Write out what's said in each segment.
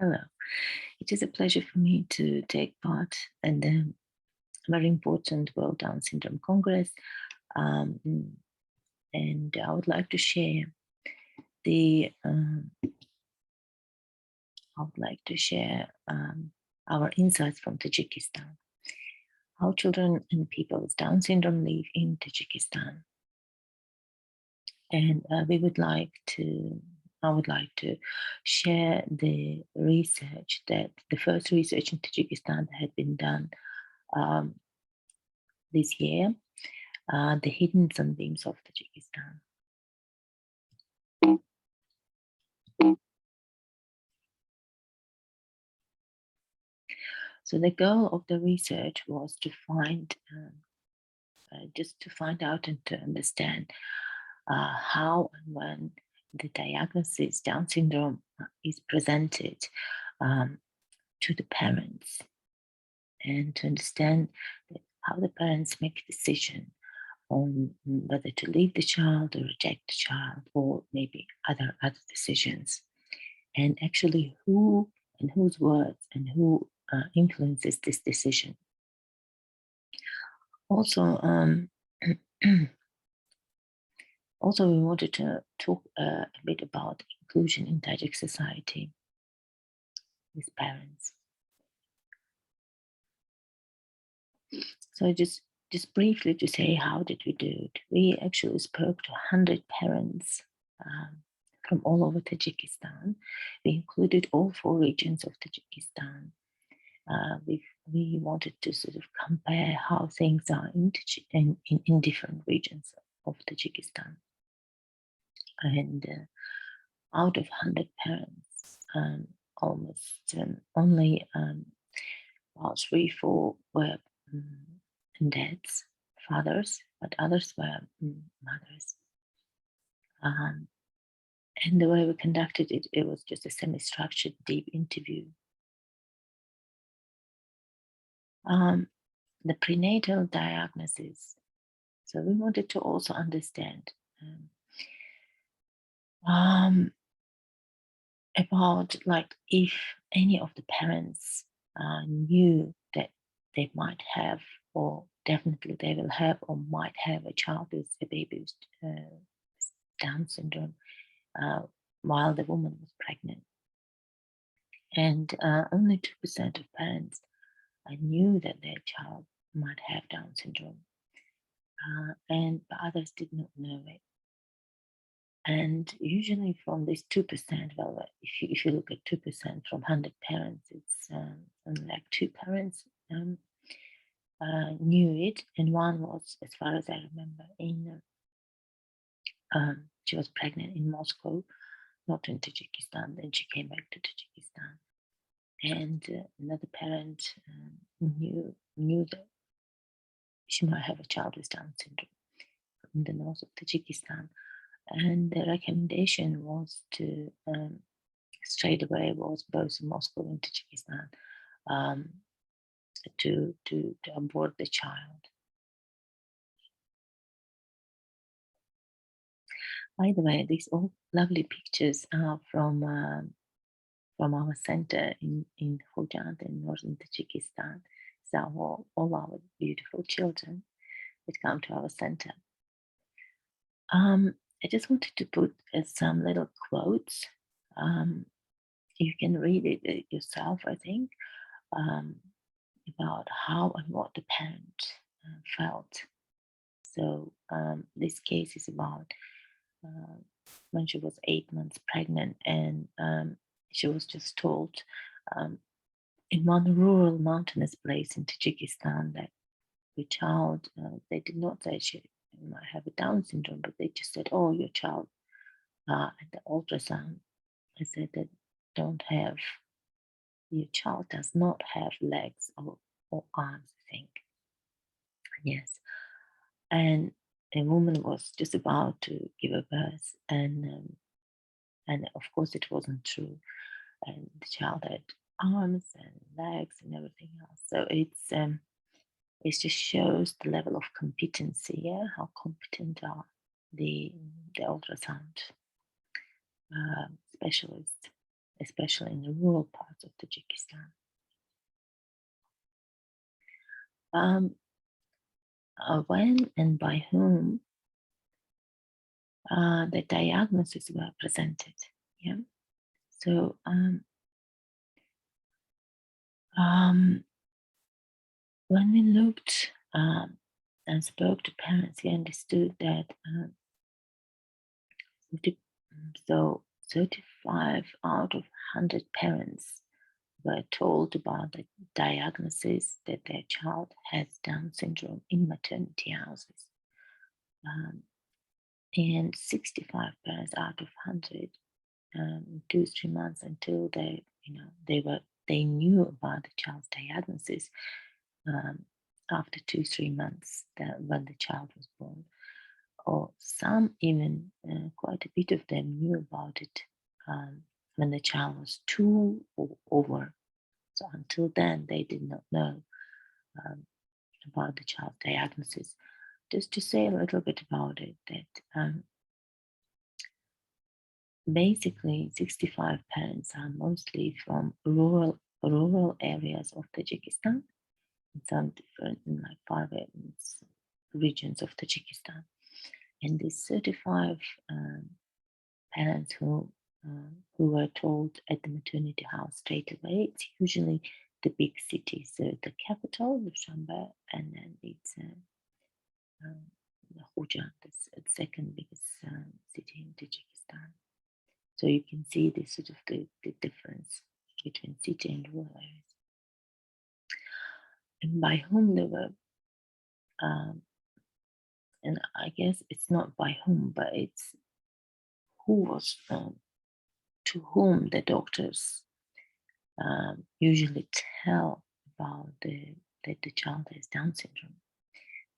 Hello. It is a pleasure for me to take part in the very important World Down Syndrome Congress. Um, and I would like to share our insights from Tajikistan. How children and people with Down syndrome live in Tajikistan. And I would like to share the research the first research in Tajikistan that had been done this year, the hidden sunbeams of Tajikistan. So the goal of the research was to find out and to understand how and when the diagnosis Down syndrome is presented to the parents, and to understand how the parents make a decision on whether to leave the child or reject the child, or maybe other decisions, and actually who and whose words and who influences this decision. Also, we wanted to talk a bit about inclusion in Tajik society with parents. So just briefly to say, how did we do it? We actually spoke to 100 parents from all over Tajikistan. We included all 4 regions of Tajikistan. We wanted to sort of compare how things are in different regions of Tajikistan. And out of 100 parents, almost only about 3-4 were dads, fathers, but others were mothers. And the way we conducted it, it was just a semi-structured, deep interview. The prenatal diagnosis. So we wanted to also understand about, like, if any of the parents knew that they might have, or definitely they will have, or might have a child with a baby with Down syndrome while the woman was pregnant. And only 2% of parents knew that their child might have Down syndrome, and the others did not know it. And usually from this 2%, well, if you look at 2% from 100 parents, it's only like 2 parents knew it, and one was, as far as I remember, she was pregnant in Moscow, not in Tajikistan. Then she came back to Tajikistan, and another parent knew that she might have a child with Down syndrome in the north of Tajikistan. And the recommendation was to straight away was both in Moscow and Tajikistan to abort the child. By the way, these all lovely pictures are from our center in Khujand in northern Tajikistan. So all our beautiful children that come to our center. I just wanted to put some little quotes. You can read it yourself, I think, about how and what the parent felt. So this case is about when she was 8 months pregnant, and she was just told in one rural mountainous place in Tajikistan that the child, they did not say she might have a Down syndrome, but they just said, oh, your child, at the ultrasound, they said that your child does not have legs or arms, I think. Yes. And a woman was just about to give a birth, and of course it wasn't true. And the child had arms and legs and everything else. So it just shows the level of competency, how competent are the ultrasound specialists, especially in the rural parts of Tajikistan. When and by whom the diagnoses were presented. Yeah. So when we looked and spoke to parents, we understood that so 35 out of 100 parents were told about the diagnosis that their child has Down syndrome in maternity houses. And 65 parents out of 100, 2-3 months until they knew about the child's diagnosis, after 2-3 months when the child was born, or some even quite a bit of them knew about it when the child was 2 or over. So until then, they did not know about the child's diagnosis. Just to say a little bit about it, that basically 65 parents are mostly from rural areas of Tajikistan, in some different, like 5 regions of Tajikistan. And these 35 parents who were told at the maternity house straight away, it's usually the big cities, so the capital, Dushanbe, and then it's Khuja, the second biggest city in Tajikistan. So you can see this sort of the difference between city and rural areas. And by whom they were, and I guess it's not by whom, but it's who was, to whom the doctors usually tell about that the child has Down syndrome.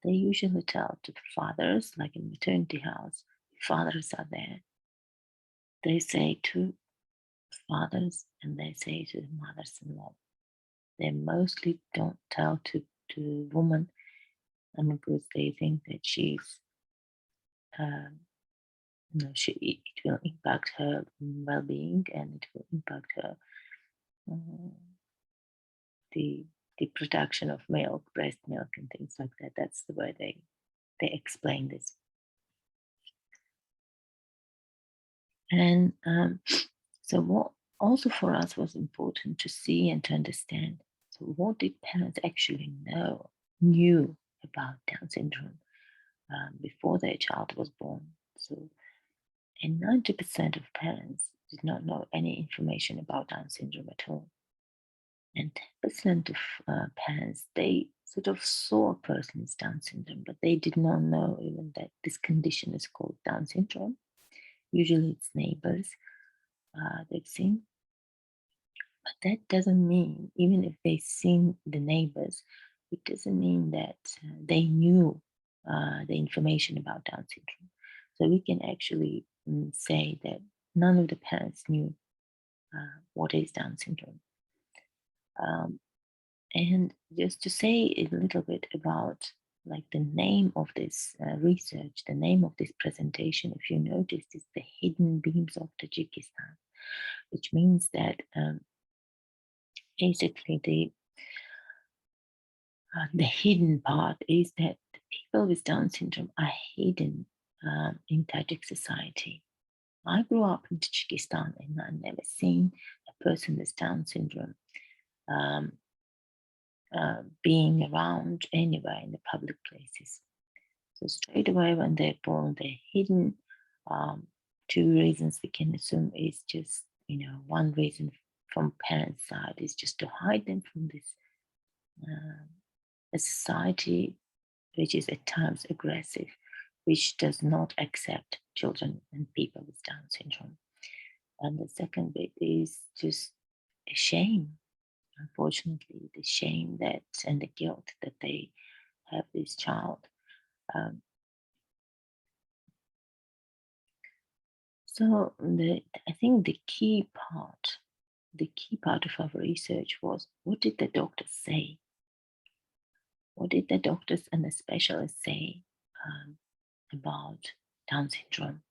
They usually tell to the fathers, like in maternity house, fathers are there. They say to fathers and they say to the mothers-in-law. They mostly don't tell to woman, because they think that she's, it will impact her well-being, and it will impact her the production of milk, breast milk, and things like that. That's the way they explain this. And so what also for us was important to see and to understand. So what did parents actually knew about Down syndrome before their child was born? So, and 90% of parents did not know any information about Down syndrome at all. And 10% of parents, they sort of saw a person with Down syndrome, but they did not know even that this condition is called Down syndrome. Usually it's neighbors they've seen. But that doesn't mean, even if they've seen the neighbors, it doesn't mean that they knew the information about Down syndrome. So we can actually say that none of the parents knew what is Down syndrome. And just to say a little bit about like the name of this research, the name of this presentation, if you noticed, is the Hidden Beams of Tajikistan, which means that basically the hidden part is that the people with Down syndrome are hidden in Tajik society. I grew up in Tajikistan and I've never seen a person with Down syndrome being around anywhere in the public places. So straight away when they're born, they're hidden. 2 reasons we can assume is just, one reason from parents' side is just to hide them from this a society which is at times aggressive, which does not accept children and people with Down syndrome. And the second bit is just a shame. Unfortunately, the shame that and the guilt that they have this child. So I think the key part of our research was, what did the doctors say? What did the doctors and the specialists say about Down syndrome?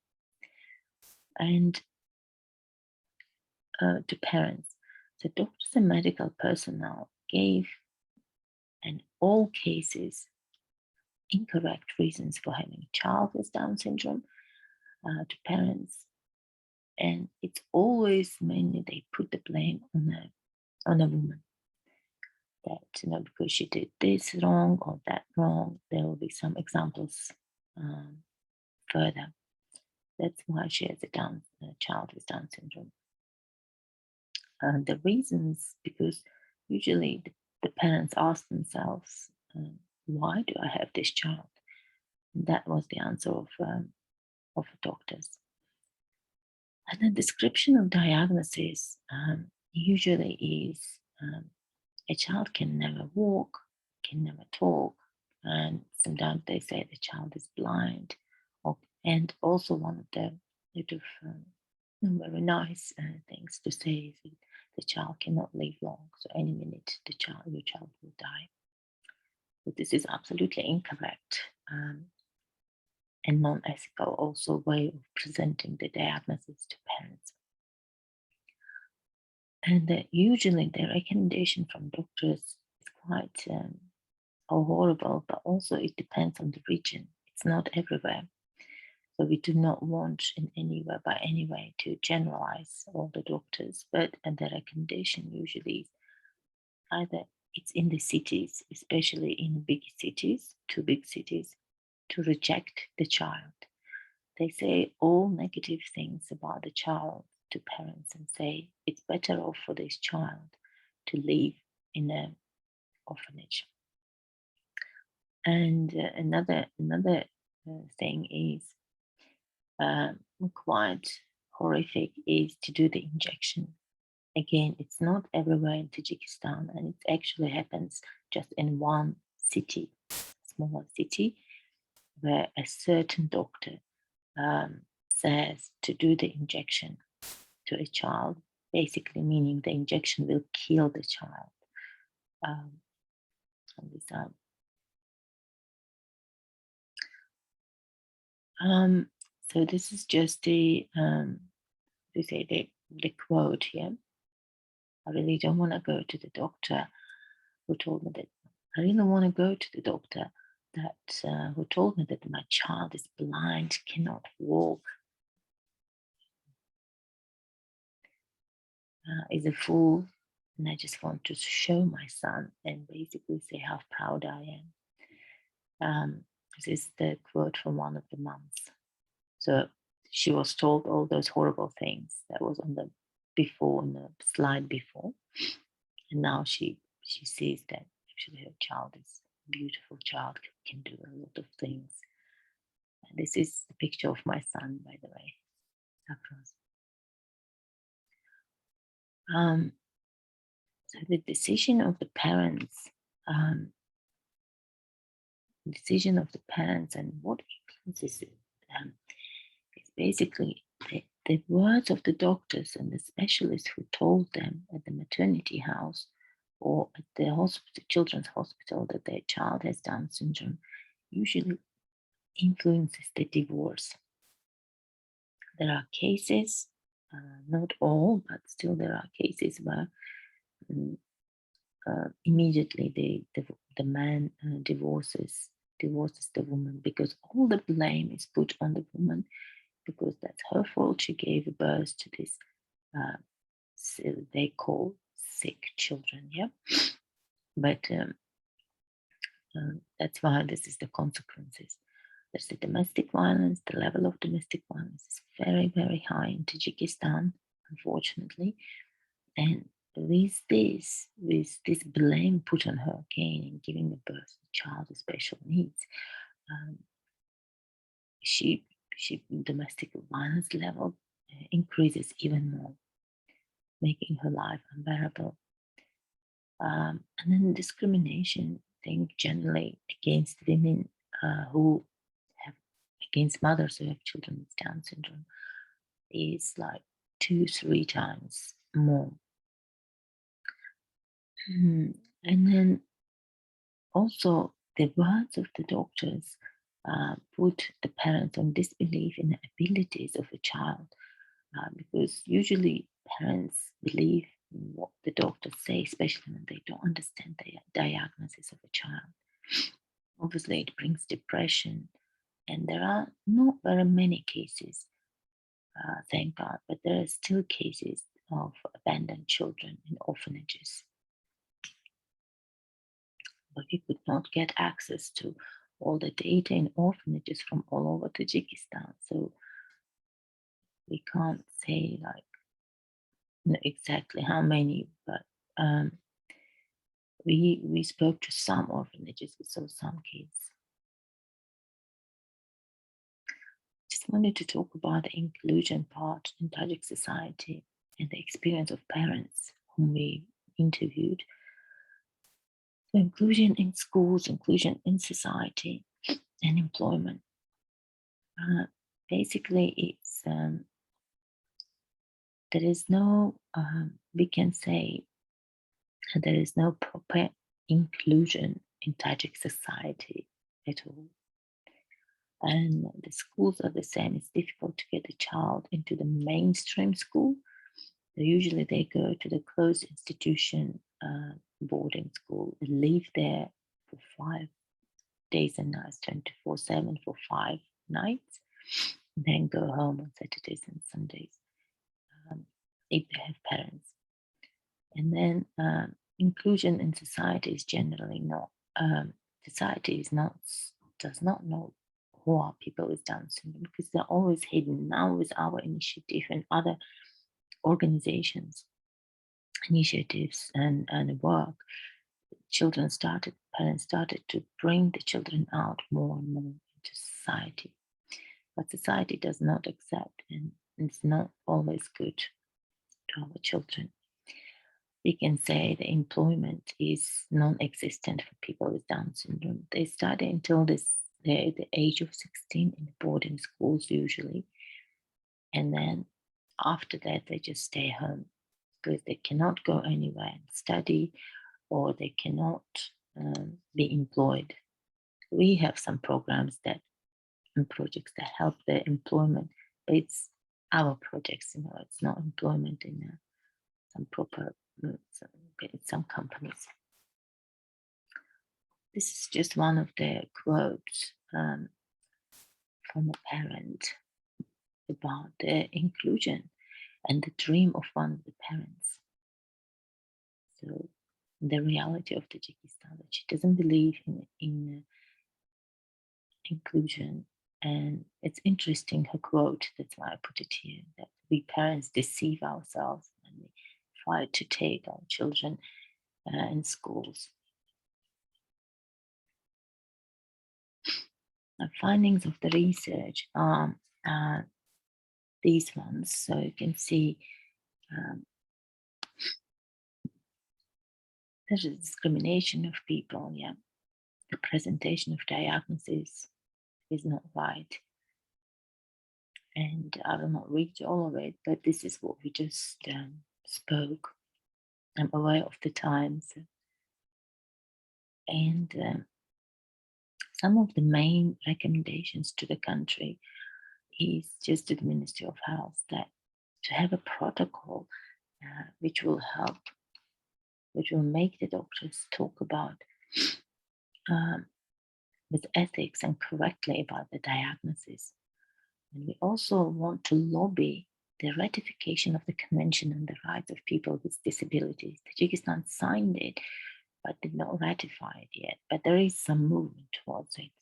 And to parents. So doctors and medical personnel gave, in all cases, incorrect reasons for having a child with Down syndrome to parents, and it's always mainly they put the blame on a woman. That because she did this wrong or that wrong. There will be some examples further. That's why she has a child with Down syndrome. The reasons, because usually the parents ask themselves, why do I have this child? And that was the answer of doctors. And the description of diagnosis usually is a child can never walk, can never talk, and sometimes they say the child is blind. And also one of the very nice things to say is that the child cannot live long, so any minute your child will die. But this is absolutely incorrect and non-ethical also way of presenting the diagnosis to parents. And usually the recommendation from doctors is quite horrible, but also it depends on the region. It's not everywhere. So we do not want in any way to generalize all the doctors, but the recommendation usually is either it's in the cities, especially in big cities, two big cities, to reject the child. They say all negative things about the child to parents and say it's better off for this child to live in an orphanage. And another thing is quite horrific is to do the injection. Again, it's not everywhere in Tajikistan, and it actually happens just in one city, smaller city, where a certain doctor says to do the injection to a child, basically meaning the injection will kill the child. So this is just the quote here. I really don't want to go to the doctor who told me that. I really want to go to the doctor who told me that my child is blind, cannot walk, is a fool, and I just want to show my son and basically say how proud I am. This is the quote from one of the moms. So she was told all those horrible things that was on the slide before, and now she sees that actually her child is a beautiful child, can do a lot of things. And this is the picture of my son, by the way. So the decision of the parents, and what influences it is basically the words of the doctors and the specialists who told them at the maternity house or at the children's hospital that their child has Down syndrome usually influences the divorce. There are cases, not all, but still there are cases where immediately the man divorces the woman, because all the blame is put on the woman, because that's her fault. She gave birth to this they call sick children, yeah. But that's why this is the consequences. There's the domestic violence. The level of domestic violence is very, very high in Tajikistan, unfortunately. And with this blame put on her again in giving the birth to a child with special needs, domestic violence level increases even more, making her life unbearable. And then discrimination, I think, generally against women against mothers who have children with Down syndrome is like 2-3 times more. And then also the words of the doctors put the parents on disbelief in the abilities of a child, because usually parents believe what the doctors say, especially when they don't understand the diagnosis of a child. Obviously, it brings depression, and there are not very many cases, thank God, but there are still cases of abandoned children in orphanages. But we could not get access to all the data in orphanages from all over Tajikistan, so we can't say exactly how many, but we spoke to some orphanages, we saw some kids. Just wanted to talk about the inclusion part in Tajik society and the experience of parents whom we interviewed. So inclusion in schools, inclusion in society, and employment. Basically, it's there is no, we can say, there is no proper inclusion in Tajik society at all. And the schools are the same. It's difficult to get a child into the mainstream school. Usually they go to the closed institution boarding school and live there for 5 days and nights, 24/7 for 5 nights, and then go home on Saturdays and Sundays if they have parents. And then inclusion in society is generally not, society is not, does not know who are people with Down syndrome because they're always hidden. Now with our initiative and other organizations, initiatives and work, parents started to bring the children out more and more into society. But society does not accept, and it's not always good to our children. We can say the employment is non-existent for people with Down syndrome. They study until the age of 16 in the boarding schools usually. And then after that, they just stay home because they cannot go anywhere and study, or they cannot be employed. We have some programs and projects that help their employment, but it's our projects, it's not employment in some proper, some companies. This is just one of the quotes from a parent about the inclusion and the dream of one of the parents. So the reality of Tajikistan, that she doesn't believe in inclusion. And it's interesting, her quote, that's why I put it here, that we parents deceive ourselves and we try to take our children in schools. The findings of the research are these ones. So you can see there's a discrimination of people, the presentation of diagnosis is not right. And I will not read all of it, but this is what we just spoke. I'm aware of the times. And some of the main recommendations to the country is just to the Ministry of Health that to have a protocol which will help, which will make the doctors talk about with ethics and correctly about the diagnosis. And we also want to lobby the ratification of the Convention on the Rights of People with Disabilities. Tajikistan signed it, but did not ratify it yet. But there is some movement towards it.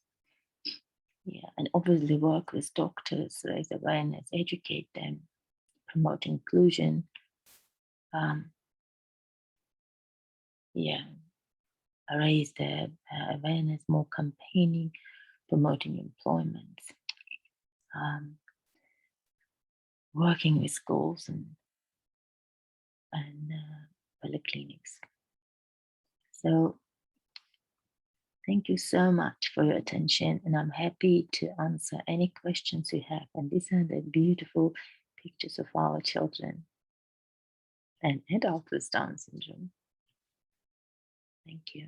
And obviously work with doctors, raise awareness, educate them, promote inclusion. Raise the awareness, more campaigning, promoting employment, working with schools and polyclinics. So thank you so much for your attention, and I'm happy to answer any questions you have. And these are the beautiful pictures of our children and adults with Down syndrome. Thank you.